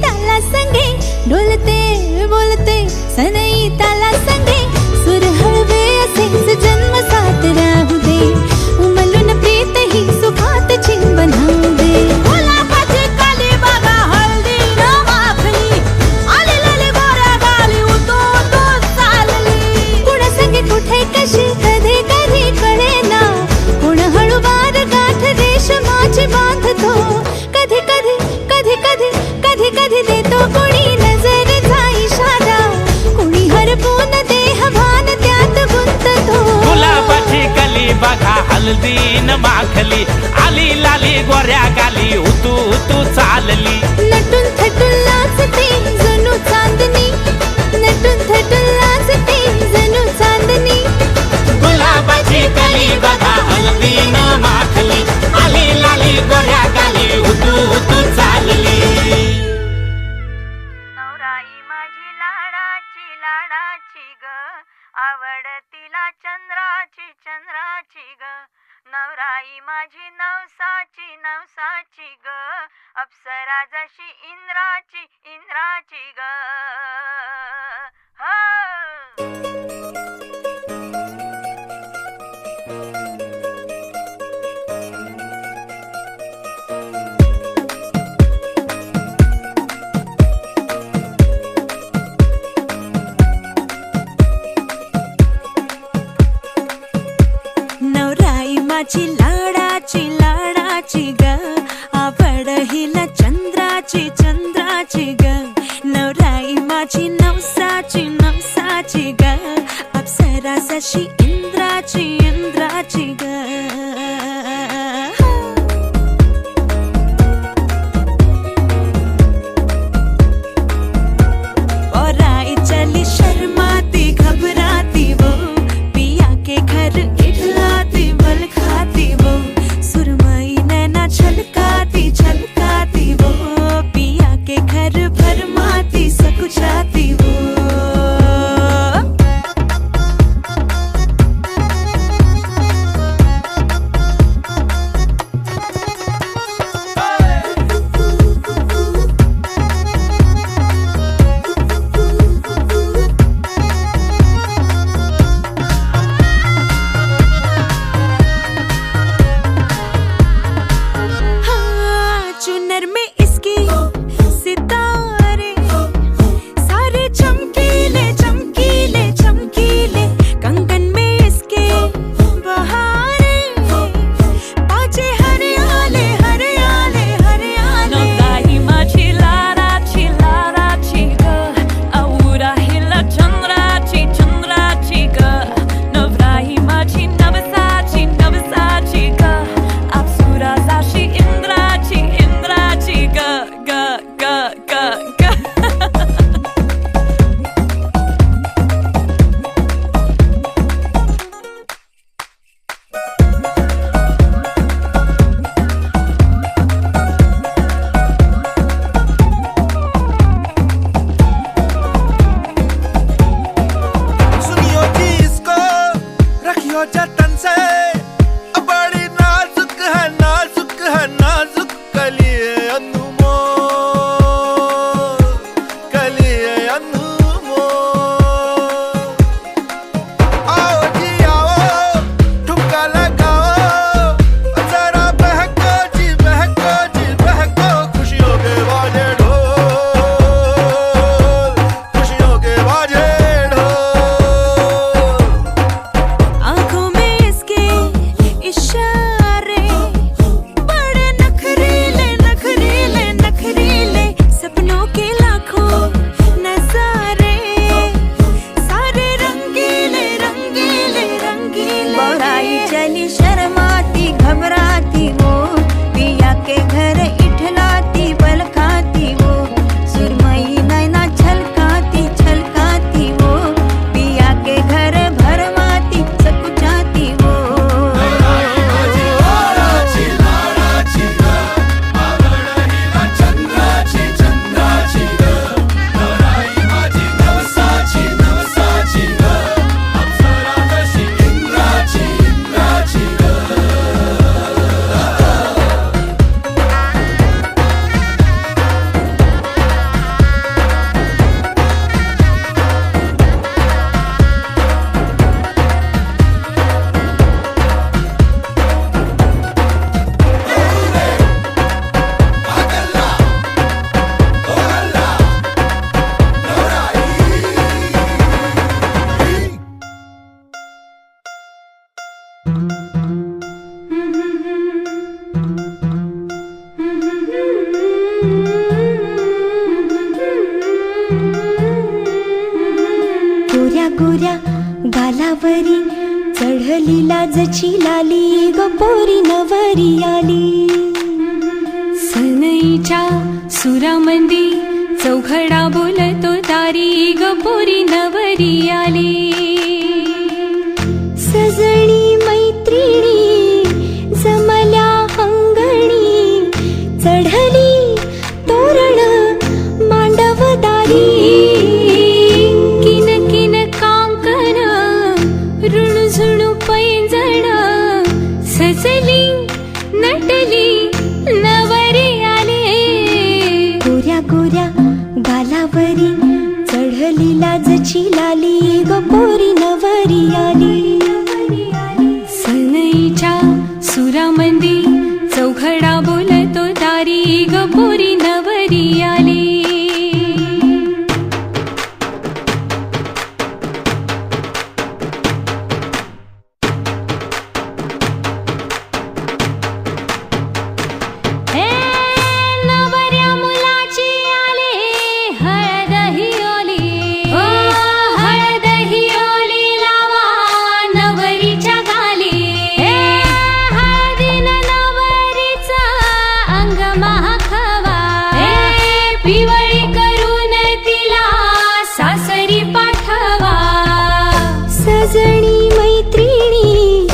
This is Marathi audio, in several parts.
ताला संगे डोलते बोलते सनई ताला संगे सुर हळवे असेच जन्म साथ राहू दे उमलून प्रीत ही सुखात चिंबन होऊ दे गुलाबाची काली बघा हळदी न माखली आली लाली गोऱ्या गाली उतू तू चालली कुणा संगे कुठे कशी कधी कधी कळेना कुण हळूवार गाठ रेशमाची बांधतो कधी कधी कधी कधी कधी कधी देतो कोणी नजरेचा इशारा कोणी हरपून देह भान त्यात गुंततो गुलाबाची कली बघा हळदी न माखली आली लाली गोऱ्या गाली उतू तू चालली नटून थटून लाजते जणू चांदणी नटून थटून लाजते जणू चांदणी गुलाबाची कली बघा हळदी न माखली आली लाली गोऱ्या गाली उतू तू चालली नवराई माझी लाडाची लाडाची ग आवड तिला चंद्राची चंद्राची ग नवराई माझी नवसाची नवसाची ग अप्सरा जशी इंद्राची इंद्राची ग नवराई माझी लाडाची लाडाची ग आवड हिला चंद्राची चंद्राची ग नवराई माझी गोऱ्या गालावरी चढली लाजची लाली ग पोरी नवरी आली. सनईच्या सुरामंदी चौघडा बोलतो दारी ग पोरी नवरी आली. सजणी मैत्रिणी जमल्या अंगणी चढली तोरण मांडवदारी. किन किन कांकन ऋणझुणू पैंजण सजली नटली नवरी आली. गोऱ्या गोऱ्या गालावरी चढली लाजची लाली ग पोरी नवरी आली. सनईच्या सुरामंदी चौघडा बोलतो दारी ग पोरी नवरी आली. पिवळी करून तिला सासरी पाठवा. सजणी मैत्रिणी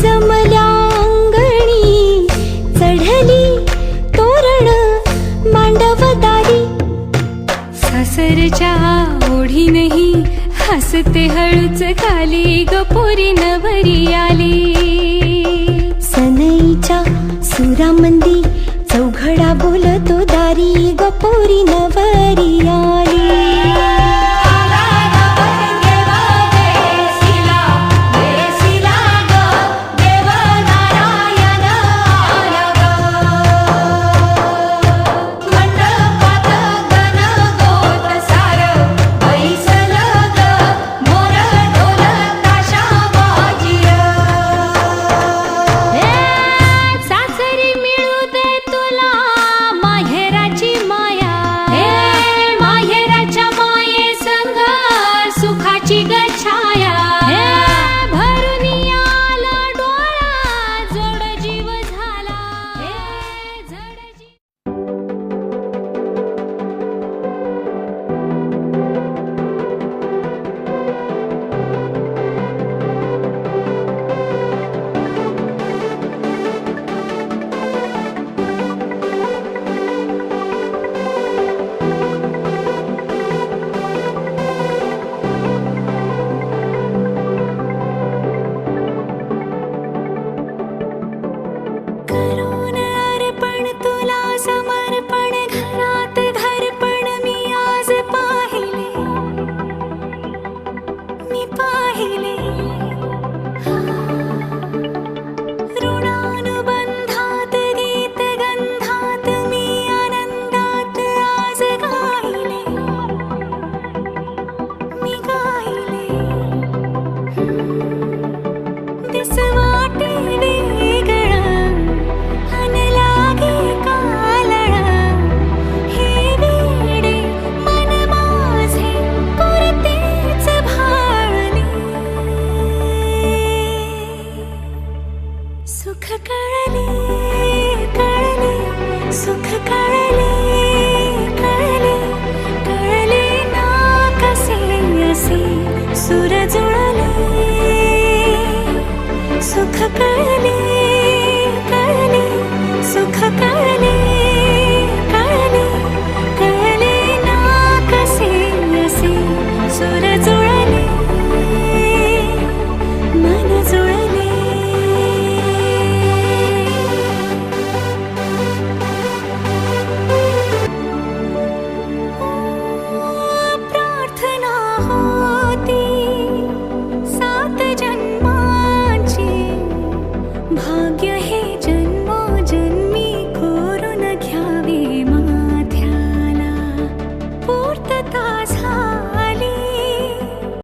जमल्या अंगणी चढली तोरण मांडवदारी. सासरच्या ओढीनही हसते हळूच खाली ग पोरी नवरी आली. सनईच्या सुरामंदी चौघडा बोलतो दारी ग पोरी नवरी आली. सुख कळले